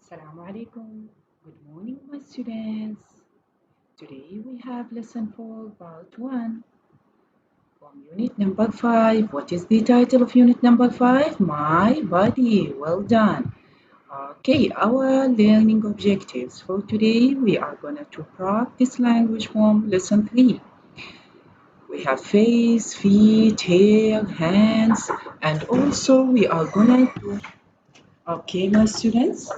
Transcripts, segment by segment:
Assalamu alaikum. Good morning, my students. Today we have lesson 4, part 1 from unit number 5. What is the title of unit number 5? My body. Well done. Okay, our learning objectives for today, we are going to practice language from lesson 3. We have face, feet, hair, hands, and also we are going to Okay, my students.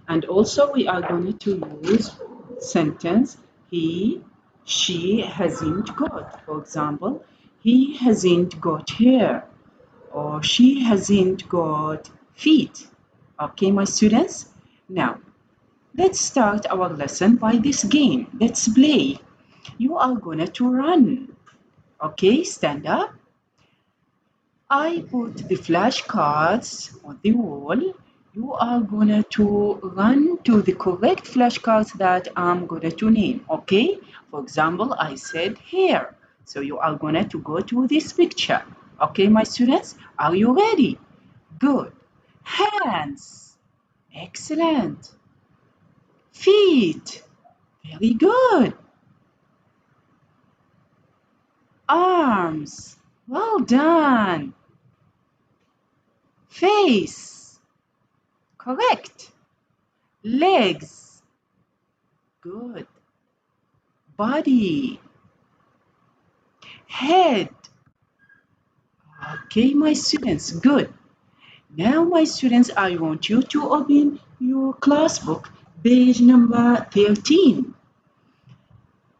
And also we are going to use sentence he, she hasn't got. For example, he hasn't got hair or she hasn't got feet. Okay, my students. Now, let's start our lesson by this game. Let's play. You are going to run. Okay, stand up. I put the flashcards on the wall. You are gonna to run to the correct flashcards that I'm gonna to name, okay? For example, I said here. So you are gonna to go to this picture. Okay, my students, are you ready? Good. Hands. Excellent. Feet. Very good. Arms. Well done. Face. Correct. Legs. Good. Body. Head. Okay, my students, good. Now, my students, I want you to open your class book, page number 13.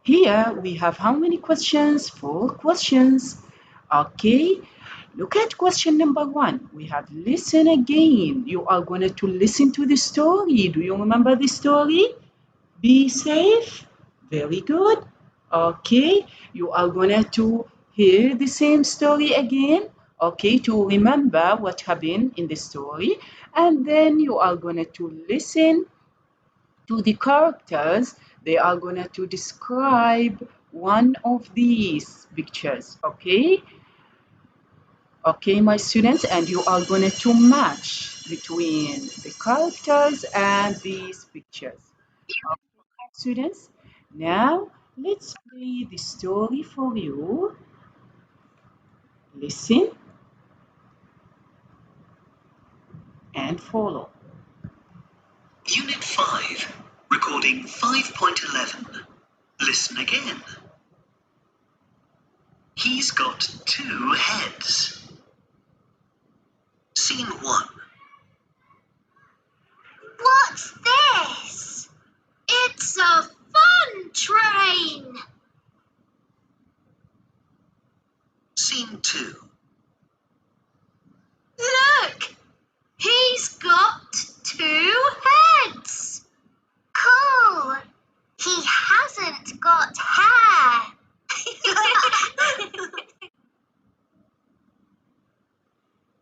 Here we have how many questions? 4 questions. Okay, look at question number 1. We have listen again. You are going to listen to the story. Do you remember the story? Be safe. Very good. Okay, you are going to hear the same story again. Okay, to remember what happened in the story. And then you are going to listen to the characters. They are going to describe one of these pictures. Okay, okay, my students, and you are going to match between the characters and these pictures. Students, now let's play the story for you. Listen and follow. Unit 5, recording 5.11. Listen again. He's got 2 heads. Scene 1. What's this? It's a fun train. Scene 2. Look, he's got 2 heads. Cool. He hasn't got hair.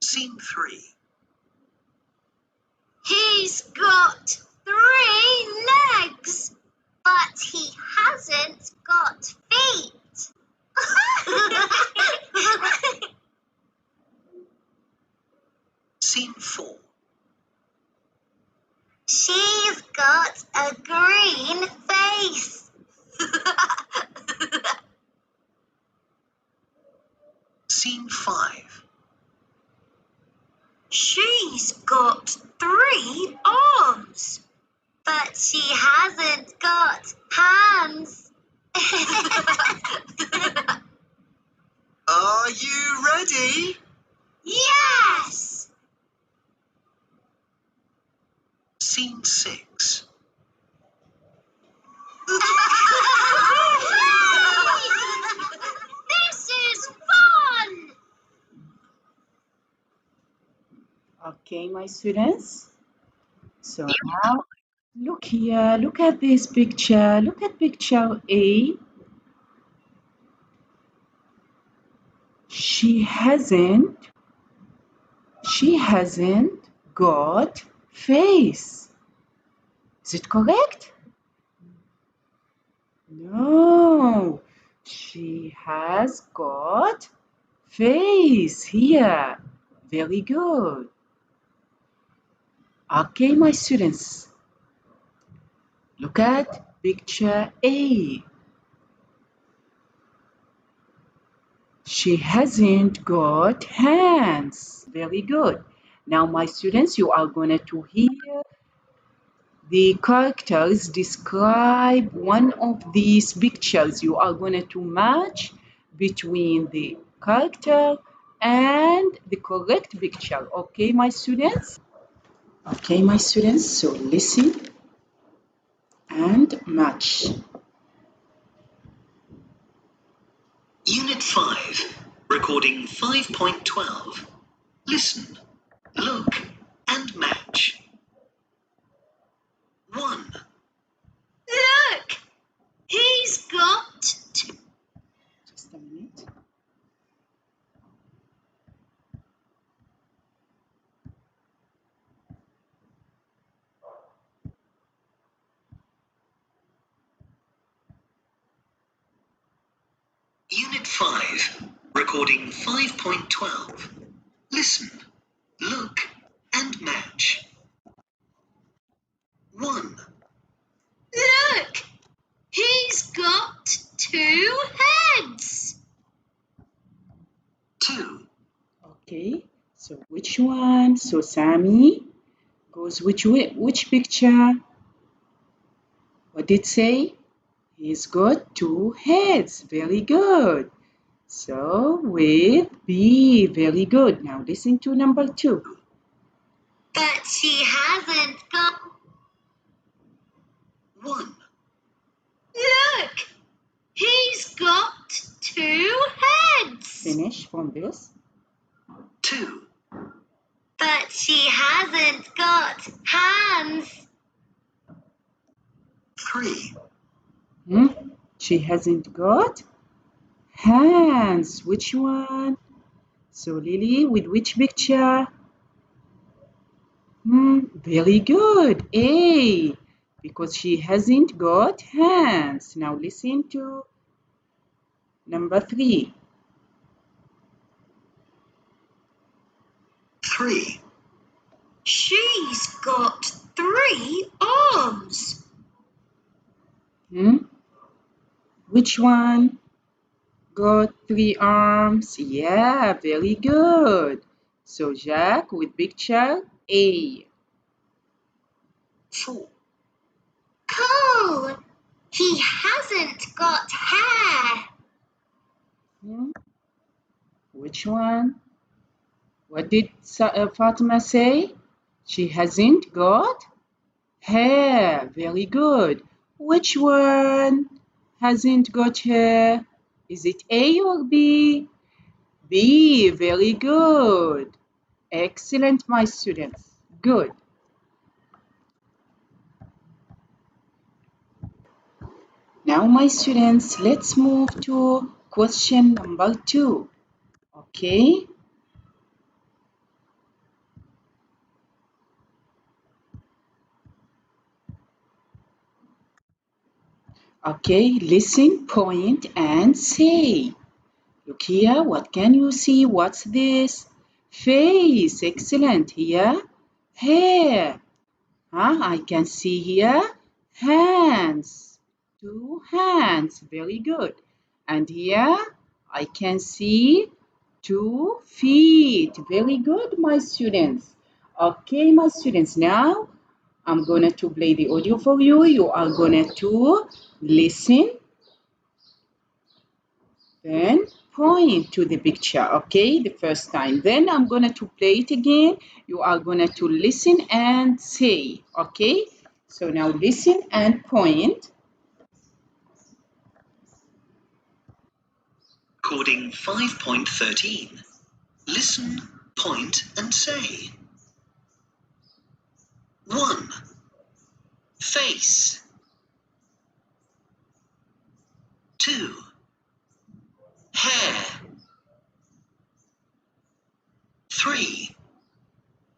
Scene 3. He's got 3 legs, but he hasn't got feet. Scene 4. She's got a green face. Scene 5. She's got 3 arms, but she hasn't got hands. Are you ready? Yes! Scene 6. This is fun! Okay, my students. So now look here, look at this picture. Look at picture A. She hasn't got face. Is it correct? No, she has got face here. Very good. Okay, my students, look at picture A. She hasn't got hands. Very good. Now, my students, you are going to hear the characters describe one of these pictures. You are going to match between the character and the correct picture. Okay, my students? Okay, my students, so listen and match. Unit 5, recording 5.12. Listen, look, and match. 1, Look! He's got two. Just a minute. Unit 5, recording 5.12. Listen, look, and match. 1, Look! He's got two heads. 2, Okay, so which one? So Sammy goes which way, which picture? What did it say? He's got two heads. Very good. So with B, very good. Now listen to number 2. But she hasn't got. 1, Look! He's got two heads. Finish from this. 2, But she hasn't got hands. 3, She hasn't got hands. Which one? So Lily, with which picture? Very good. A. Because she hasn't got hands. Now listen to number 3. 3, She's got three arms. Which one got 3 arms? Yeah, very good. So Jack with picture A. 4, Cool. He hasn't got hair. Which one? What did Fatima say? She hasn't got hair. Very good. Which one hasn't got hair? Is it A or B? B. Very good. Excellent, my students. Good. Now, my students, let's move to question number 2. Okay. Okay, listen, point, and say. Look here, what can you see? What's this? Face, excellent. Here, hair. I can see here hands. 2 hands, very good. And here I can see 2 feet. Very good, my students. Okay, my students, now I'm going to play the audio for you. You are going to listen, then point to the picture, okay, the first time. Then I'm going to play it again. You are going to listen and say, okay? So now listen and point. recording 5.13. Listen, point, and say. 1, face. 2, hair. 3,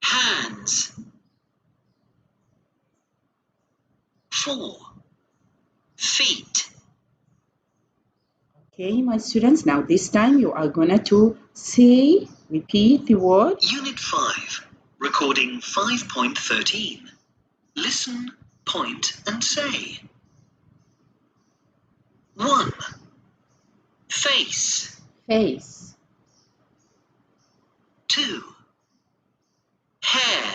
hands. 4, feet. Okay, my students, now this time you are going to say, repeat the word. Unit 5, Recording 5.13. Listen, point and say. 1. Face. Face. 2. Hair.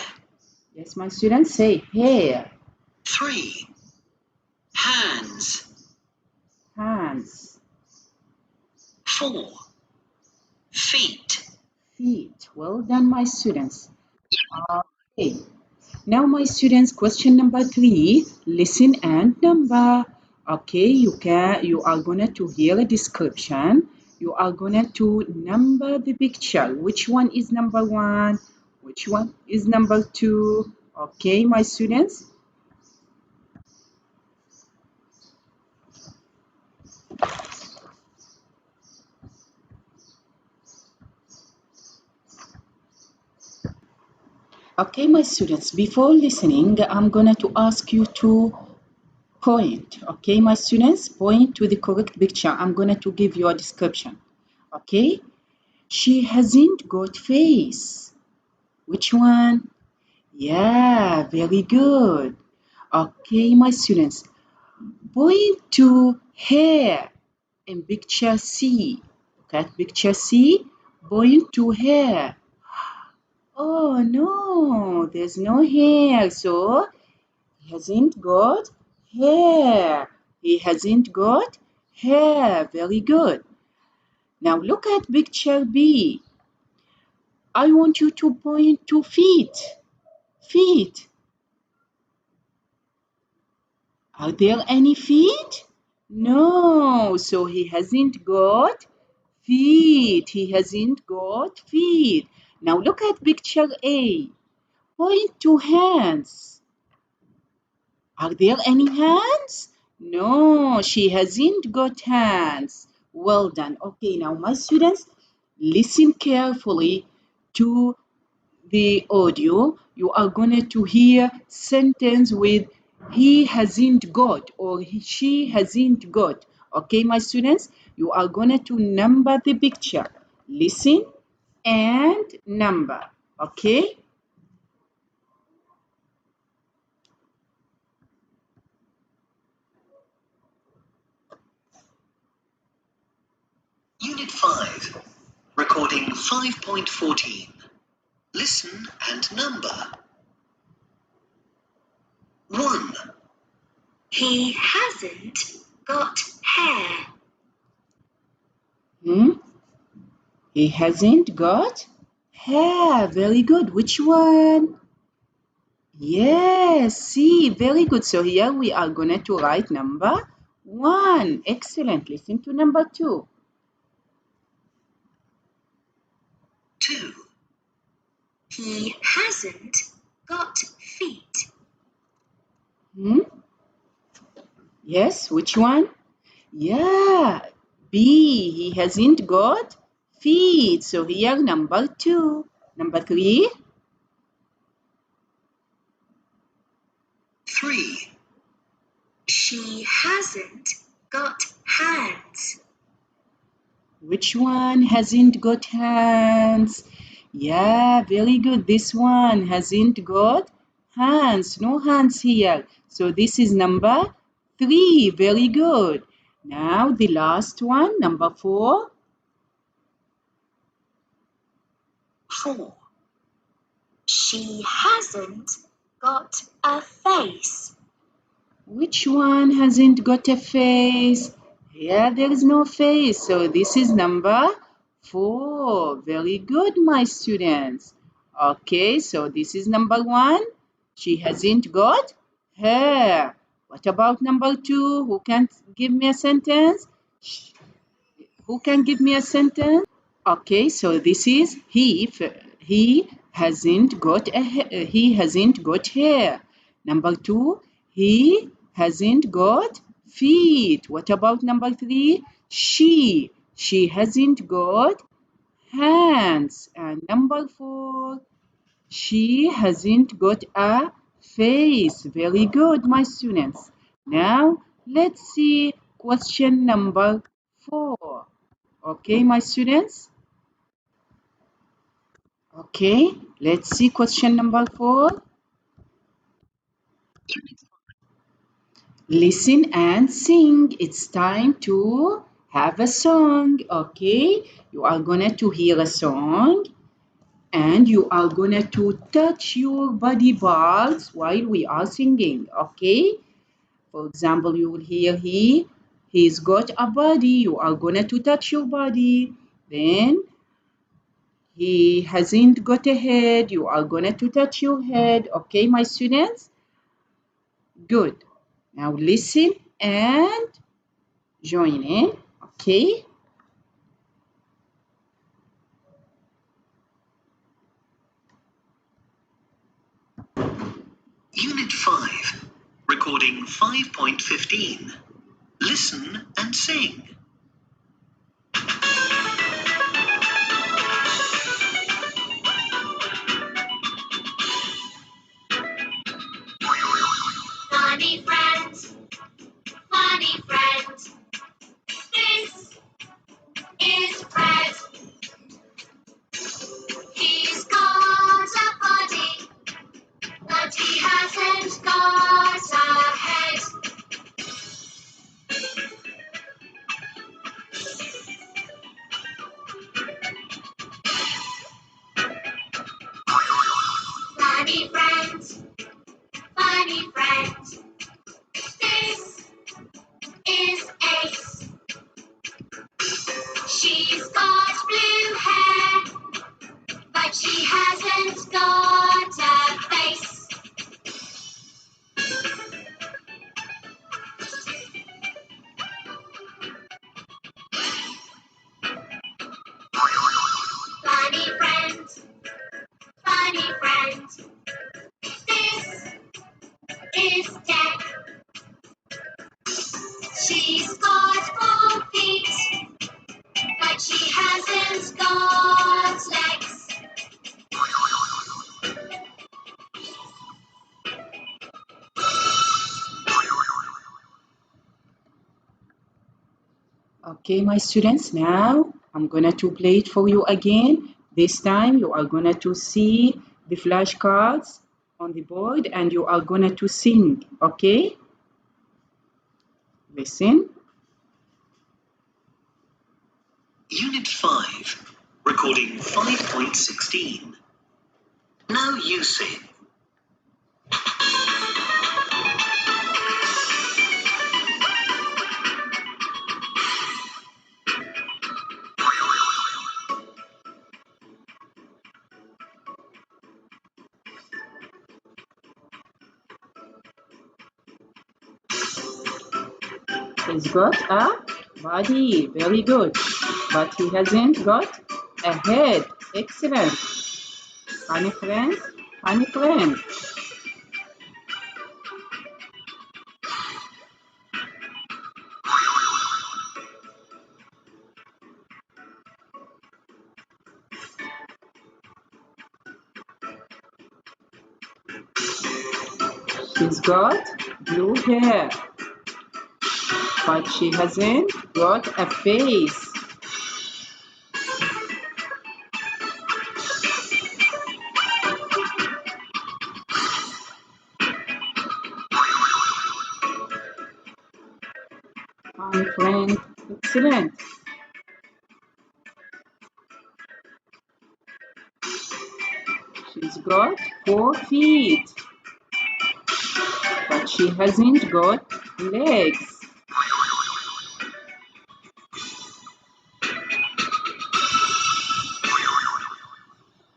Yes, my students, say hair. 3. Hands. Hands. 4. Feet. Feet. Well done, my students. Okay. Now, my students, question number 3. Listen and number. Okay, you are gonna to hear a description. You are gonna to number the picture. Which one is number 1? Which one is number 2? Okay, my students. Okay, my students, before listening, I'm gonna to ask you to point. Okay, my students, point to the correct picture. I'm gonna to give you a description. Okay, she hasn't got face. Which one? Yeah, very good. Okay, my students, point to hair in picture C. Look at picture C. Point to hair. Oh no, there's no hair, so he hasn't got hair. He hasn't got hair. Very good. Now look at picture B. I want you to point to feet. Feet. Are there any feet? No, so he hasn't got feet. He hasn't got feet. Now look at picture A. Point to hands. Are there any hands? No, she hasn't got hands. Well done. Okay, now my students, listen carefully to the audio. You are going to hear sentence with he hasn't got or she hasn't got. Okay, my students, you are going to number the picture. Listen and number. Okay. Unit 5. Recording 5.14. Listen and number. 1. He hasn't got hair. He hasn't got hair. Very good. Which one? Yes, see, very good. So here we are going to write number 1. Excellent. Listen to number 2. 2. He hasn't got feet. Hmm? Yes, which one? Yeah, B. He hasn't got feet. So here number 2. Number 3. 3. She hasn't got hands. Which one hasn't got hands? Yeah, very good. This one hasn't got hands. No hands here. So this is number 3. Very good. Now the last one, number 4. 4. She hasn't got a face. Which one hasn't got a face? Here there is no face. So this is number 4. Very good, my students. Okay, so this is number 1. She hasn't got hair. What about number 2? Who can give me a sentence? Who can give me a sentence? Okay, so this is he hasn't got he hasn't got hair. Number 2, he hasn't got feet. What about number 3? She hasn't got hands. And number 4, she hasn't got a face. Very good, my students. Now let's see question number 4. Okay, my students. Okay, let's see question number 4. Listen and sing. It's time to have a song. Okay, you are gonna to hear a song and you are gonna to touch your body parts while we are singing. Okay, for example, you will hear he's got a body. You are gonna to touch your body. Then he hasn't got a head. You are gonna to touch your head. Okay, my students? Good. Now listen and join in. Okay. Unit 5, recording 5.15. Listen and sing. Funny friends, funny friends. This is Fred. He's got a body, but he hasn't got a head. Funny friends, funny friends. This is Ace. She's got blue hair, but she hasn't got a face. Funny friends, funny friends. This is Jack. She's got 4 feet, but she hasn't got legs. Okay, my students, now I'm gonna to play it for you again. This time you are gonna to see the flashcards on the board and you are gonna to sing. Okay? Listen. Unit 5, recording 5.16. Now you sing. He's got a body. Very good. But he hasn't got a head. Excellent. Funny friends. Funny friend. She's got blue hair, but she hasn't got a face. My friend, excellent. She's got 4 feet, but she hasn't got legs.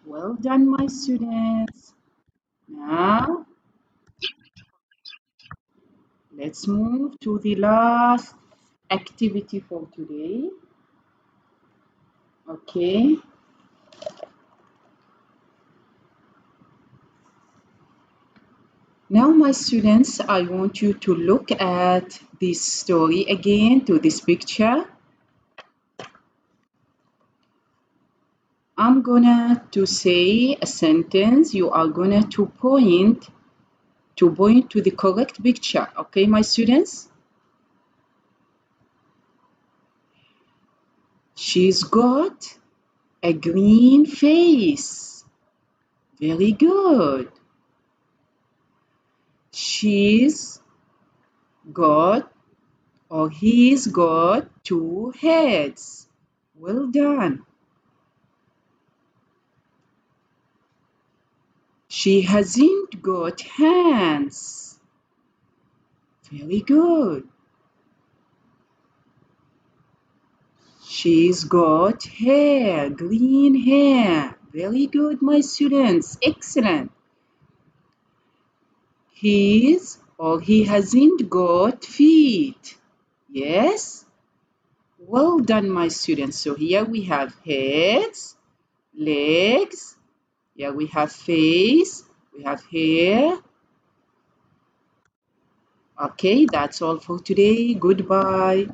Well done, my students. Now, let's move to the last activity for today. Okay. Now, my students, I want you to look at this story again, to this picture. I'm gonna to say a sentence. You are gonna to point to the correct picture. Okay, my students? She's got a green face. Very good. She's got or he's got two heads. Well done. She hasn't got hands. Very good. She's got hair, green hair. Very good, my students. Excellent. He hasn't got feet. Yes? Well done, my students. So here we have heads, legs. Here we have face. We have hair. Okay, that's all for today. Goodbye.